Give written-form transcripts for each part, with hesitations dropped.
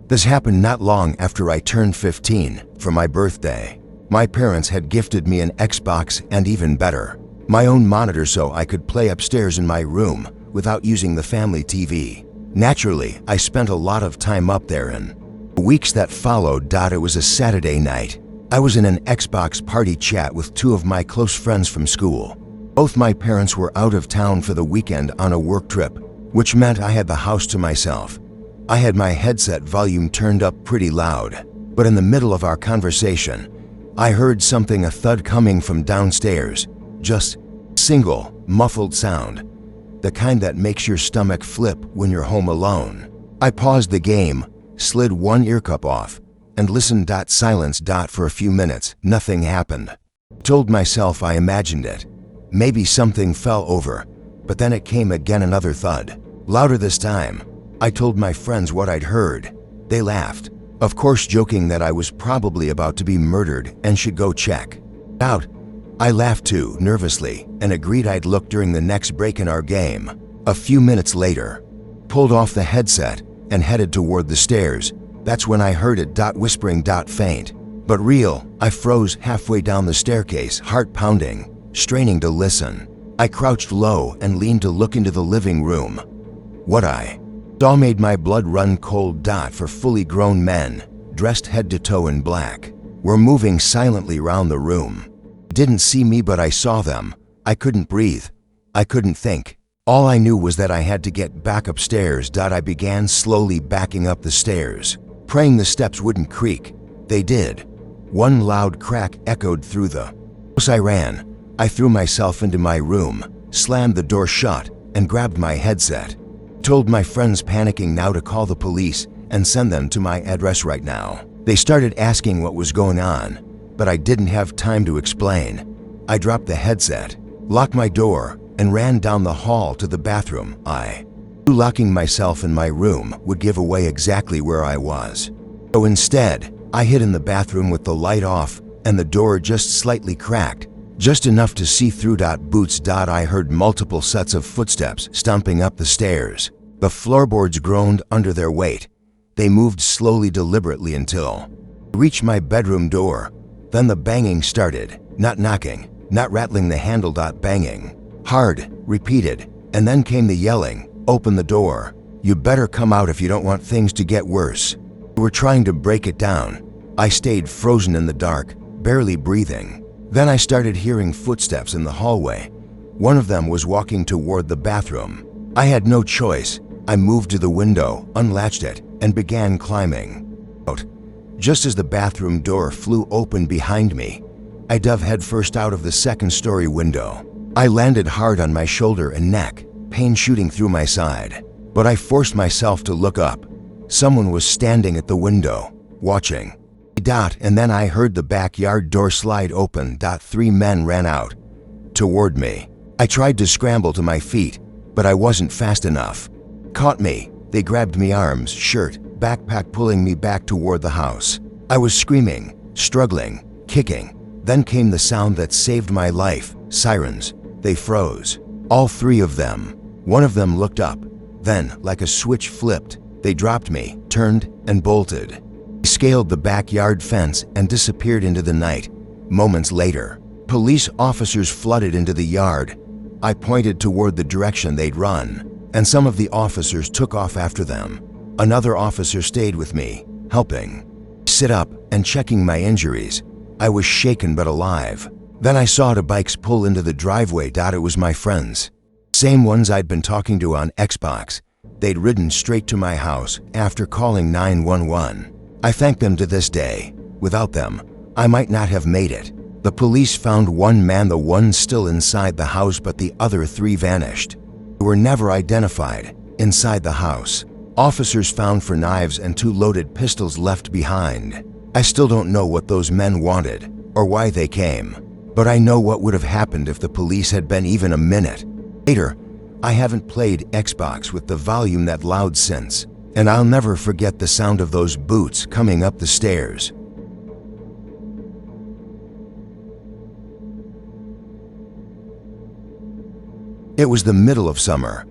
This happened not long after I turned 15 for my birthday. My parents had gifted me an Xbox and, even better, my own monitor so I could play upstairs in my room without using the family TV. Naturally, I spent a lot of time up there in the weeks that followed. It was a Saturday night. I was in an Xbox party chat with two of my close friends from school. Both my parents were out of town for the weekend on a work trip, which meant I had the house to myself. I had my headset volume turned up pretty loud, but in the middle of our conversation, I heard something, a thud coming from downstairs. Just single, muffled sound, the kind that makes your stomach flip when you're home alone. I paused the game, slid one ear cup off, and listened. Silence. For a few minutes, nothing happened. Told myself I imagined it. Maybe something fell over, but then it came again, another thud, louder this time. I told my friends what I'd heard. They laughed, of course joking that I was probably about to be murdered and should go check out. I laughed too, nervously, and agreed I'd look during the next break in our game. A few minutes later, pulled off the headset and headed toward the stairs. That's when I heard it. Whispering. Faint, but real. I froze halfway down the staircase, heart pounding, straining to listen. I crouched low and leaned to look into the living room. What I saw made my blood run cold. For fully grown men, dressed head to toe in black, were moving silently around the room. Didn't see me, but I saw them. I couldn't breathe. I couldn't think. All I knew was that I had to get back upstairs. I began slowly backing up the stairs, praying the steps wouldn't creak. They did. One loud crack echoed through the house. I ran. I threw myself into my room, slammed the door shut, and grabbed my headset. Told my friends, panicking now, to call the police and send them to my address right now. They started asking what was going on, but I didn't have time to explain. I dropped the headset, locked my door, and ran down the hall to the bathroom. I knew locking myself in my room would give away exactly where I was. So instead, I hid in the bathroom with the light off and the door just slightly cracked, just enough to see through. Boots. I heard multiple sets of footsteps stomping up the stairs. The floorboards groaned under their weight. They moved slowly, deliberately, until I reached my bedroom door. Then the banging started. Not knocking, not rattling the handle. Banging. Hard, repeated, and then came the yelling. Open the door. You better come out if you don't want things to get worse. We were trying to break it down. I stayed frozen in the dark, barely breathing. Then I started hearing footsteps in the hallway. One of them was walking toward the bathroom. I had no choice. I moved to the window, unlatched it, and began climbing out. Just as the bathroom door flew open behind me, I dove headfirst out of the second-story window. I landed hard on my shoulder and neck, pain shooting through my side. But I forced myself to look up. Someone was standing at the window, watching. And then I heard the backyard door slide open. 3 men ran out toward me. I tried to scramble to my feet, but I wasn't fast enough. Caught me. They grabbed me, arms, shirt, backpack, pulling me back toward the house. I was screaming, struggling, kicking. Then came the sound that saved my life. Sirens. They froze. All 3 of them. One of them looked up. Then, like a switch flipped, they dropped me, turned, and bolted. They scaled the backyard fence and disappeared into the night. Moments later, police officers flooded into the yard. I pointed toward the direction they'd run, and some of the officers took off after them. Another officer stayed with me, helping sit up and checking my injuries. I was shaken but alive. Then I saw 2 bikes pull into the driveway. It was my friends. Same ones I'd been talking to on Xbox. They'd ridden straight to my house after calling 911. I thank them to this day. Without them, I might not have made it. The police found 1 man, the one still inside the house, but the other 3 vanished. They were never identified. Inside the house, officers found 4 knives and 2 loaded pistols left behind. I still don't know what those men wanted or why they came, but I know what would have happened if the police had been even a minute. Later, I haven't played Xbox with the volume that loud since, and I'll never forget the sound of those boots coming up the stairs. It was the middle of summer.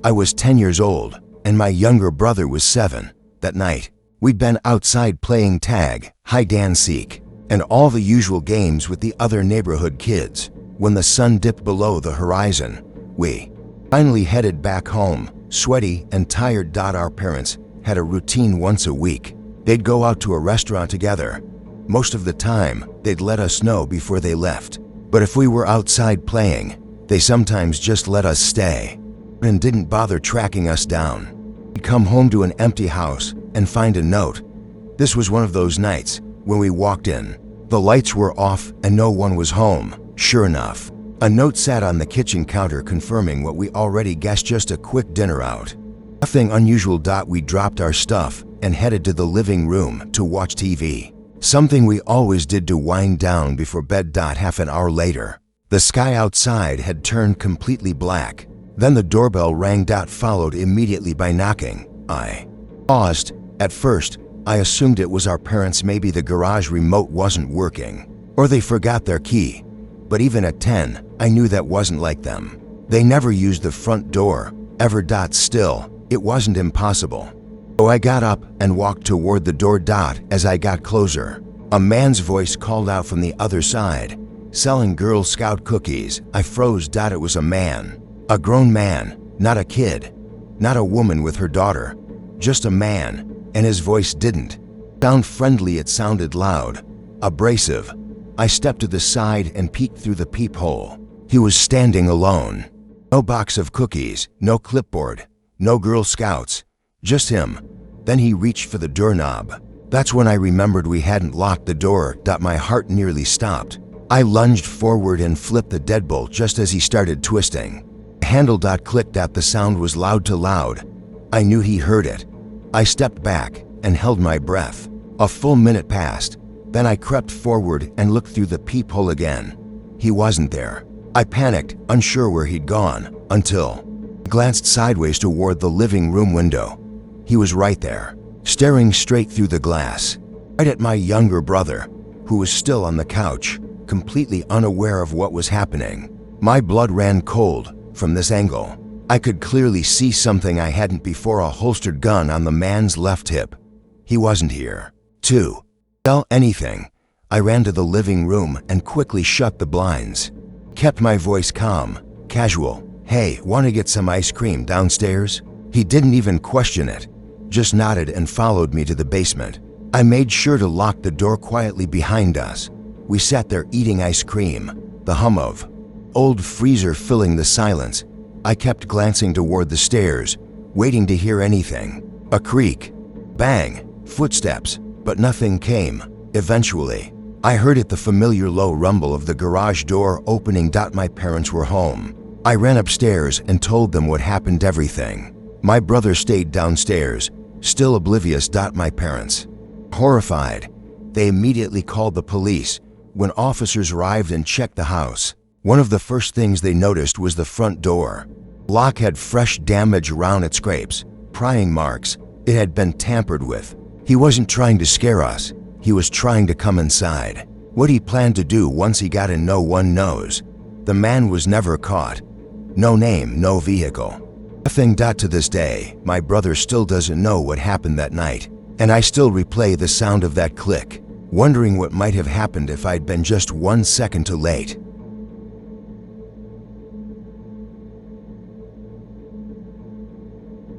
I was 10 years old, and my younger brother was 7. That night, we'd been outside playing tag, hide and seek, and all the usual games with the other neighborhood kids. When the sun dipped below the horizon, we finally headed back home, sweaty and tired. Our parents had a routine once a week. They'd go out to a restaurant together. Most of the time, they'd let us know before they left. But if we were outside playing, they sometimes just let us stay and didn't bother tracking us down. We'd come home to an empty house and find a note. This was one of those nights when we walked in. The lights were off and no one was home. Sure enough, a note sat on the kitchen counter confirming what we already guessed: just a quick dinner out. Nothing unusual. We dropped our stuff and headed to the living room to watch TV. Something we always did to wind down before bed. Half an hour later, the sky outside had turned completely black. Then the doorbell rang. Followed immediately by knocking. I paused. At first, I assumed it was our parents. Maybe the garage remote wasn't working, or they forgot their key. But even at 10, I knew that wasn't like them. They never used the front door, ever. Still, it wasn't impossible. So I got up and walked toward the door. As I got closer, a man's voice called out from the other side, "Selling Girl Scout cookies." I froze. It was a man. A grown man, not a kid, not a woman with her daughter, just a man, and his voice didn't sound friendly. It sounded loud, abrasive. I stepped to the side and peeked through the peephole. He was standing alone. No box of cookies, no clipboard, no Girl Scouts, just him. Then he reached for the doorknob. That's when I remembered we hadn't locked the door. My heart nearly stopped. I lunged forward and flipped the deadbolt just as he started twisting. The handle clicked. The sound was loud to loud. I knew he heard it. I stepped back and held my breath. A full minute passed. Then I crept forward and looked through the peephole again. He wasn't there. I panicked, unsure where he'd gone, until I glanced sideways toward the living room window. He was right there, staring straight through the glass, right at my younger brother, who was still on the couch, completely unaware of what was happening. My blood ran cold from this angle. I could clearly see something I hadn't before: a holstered gun on the man's left hip. He wasn't here. 2. Tell anything. I ran to the living room and quickly shut the blinds. Kept my voice calm, casual. "Hey, want to get some ice cream downstairs?" He didn't even question it, just nodded and followed me to the basement. I made sure to lock the door quietly behind us. We sat there eating ice cream, the hum of old freezer filling the silence. I kept glancing toward the stairs, waiting to hear anything. A creak, bang, footsteps, but nothing came. Eventually, I heard it, the familiar low rumble of the garage door opening. My parents were home. I ran upstairs and told them what happened, everything. My brother stayed downstairs, still oblivious. My parents, horrified, they immediately called the police. When officers arrived and checked the house, one of the first things they noticed was the front door. Lock had fresh damage around it, scrapes, prying marks. It had been tampered with. He wasn't trying to scare us. He was trying to come inside. What he planned to do once he got in, no one knows. The man was never caught. No name, no vehicle. Nothing. To this day, my brother still doesn't know what happened that night, and I still replay the sound of that click, wondering what might have happened if I'd been just 1 second too late.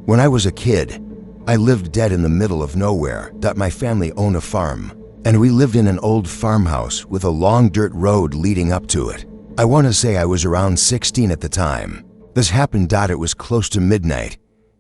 When I was a kid, I lived dead in the middle of nowhere. My family owned a farm, and we lived in an old farmhouse with a long dirt road leading up to it. I want to say I was around 16 at the time. This happened. It was close to midnight.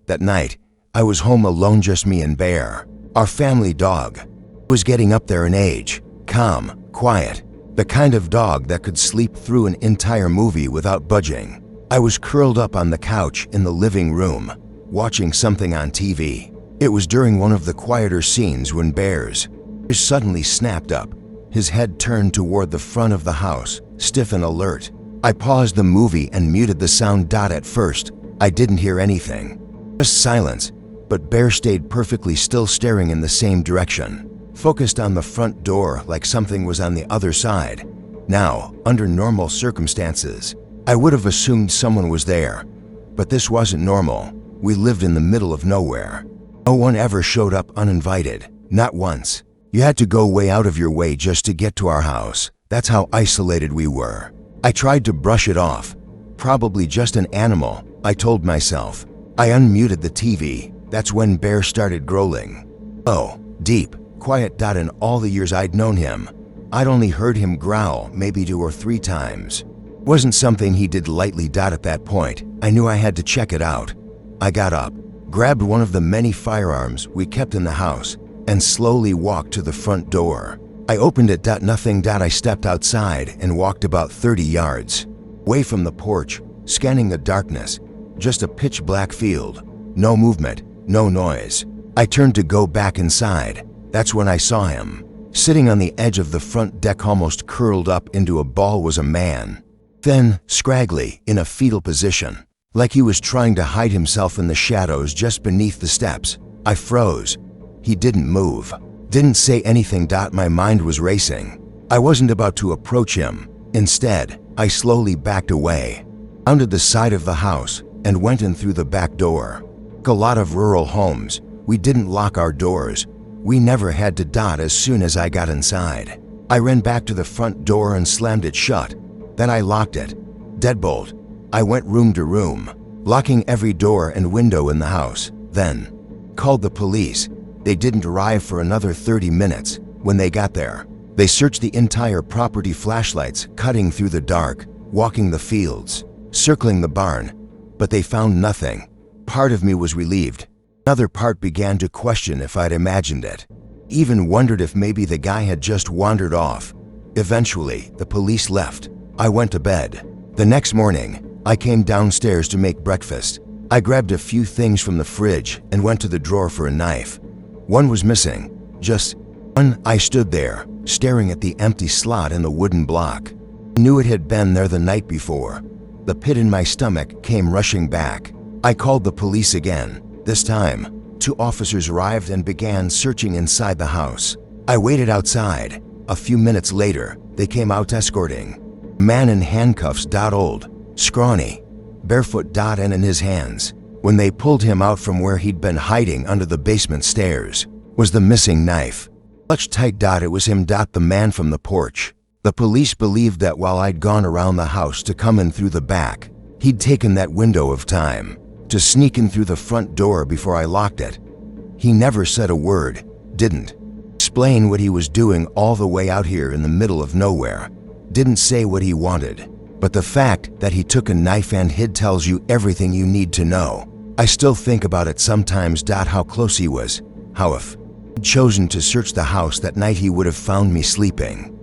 That night, I was home alone, just me and Bear, our family dog. He was getting up there in age, calm, quiet, the kind of dog that could sleep through an entire movie without budging. I was curled up on the couch in the living room, watching something on TV. It was during one of the quieter scenes when Bear's ears suddenly snapped up. His head turned toward the front of the house, stiff and alert. I paused the movie and muted the sound. At first, I didn't hear anything, just silence, but Bear stayed perfectly still, staring in the same direction, focused on the front door like something was on the other side. Now, under normal circumstances, I would have assumed someone was there, but this wasn't normal. We lived in the middle of nowhere. No one ever showed up uninvited, not once. You had to go way out of your way just to get to our house. That's how isolated we were. I tried to brush it off. Probably just an animal, I told myself. I unmuted the TV. That's when Bear started growling. Oh, deep, quiet. In all the years I'd known him, I'd only heard him growl maybe 2 or 3 times. Wasn't something he did lightly. At that point, I knew I had to check it out. I got up, grabbed one of the many firearms we kept in the house, and slowly walked to the front door. I opened it. Nothing. I stepped outside and walked about 30 yards. Away from the porch, scanning the darkness, just a pitch black field. No movement, no noise. I turned to go back inside. That's when I saw him. Sitting on the edge of the front deck, almost curled up into a ball, was a man. Thin, scraggly, in a fetal position, like he was trying to hide himself in the shadows just beneath the steps. I froze. He didn't move. Didn't say anything. My mind was racing. I wasn't about to approach him. Instead, I slowly backed away, rounded the side of the house, and went in through the back door. Like a lot of rural homes, we didn't lock our doors. We never had to. As soon as I got inside, I ran back to the front door and slammed it shut. Then I locked it. Deadbolt. I went room to room, locking every door and window in the house. Then called the police. They didn't arrive for another 30 minutes. When they got there, they searched the entire property, flashlights cutting through the dark, walking the fields, circling the barn, but they found nothing. Part of me was relieved. Another part began to question if I'd imagined it. Even wondered if maybe the guy had just wandered off. Eventually, the police left. I went to bed. The next morning, I came downstairs to make breakfast. I grabbed a few things from the fridge and went to the drawer for a knife. One was missing. Just one. I stood there, staring at the empty slot in the wooden block. I knew it had been there the night before. The pit in my stomach came rushing back. I called the police again. This time, 2 officers arrived and began searching inside the house. I waited outside. A few minutes later, they came out escorting a man in handcuffs. Old, scrawny, barefoot. And in his hands, when they pulled him out from where he'd been hiding under the basement stairs, was the missing knife. Clutched tight. It was him. The man from the porch. The police believed that while I'd gone around the house to come in through the back, he'd taken that window of time to sneak in through the front door before I locked it. He never said a word, didn't explain what he was doing all the way out here in the middle of nowhere, didn't say what he wanted. But the fact that he took a knife and hid tells you everything you need to know. I still think about it sometimes. How close he was. How if he'd chosen to search the house that night, he would have found me sleeping.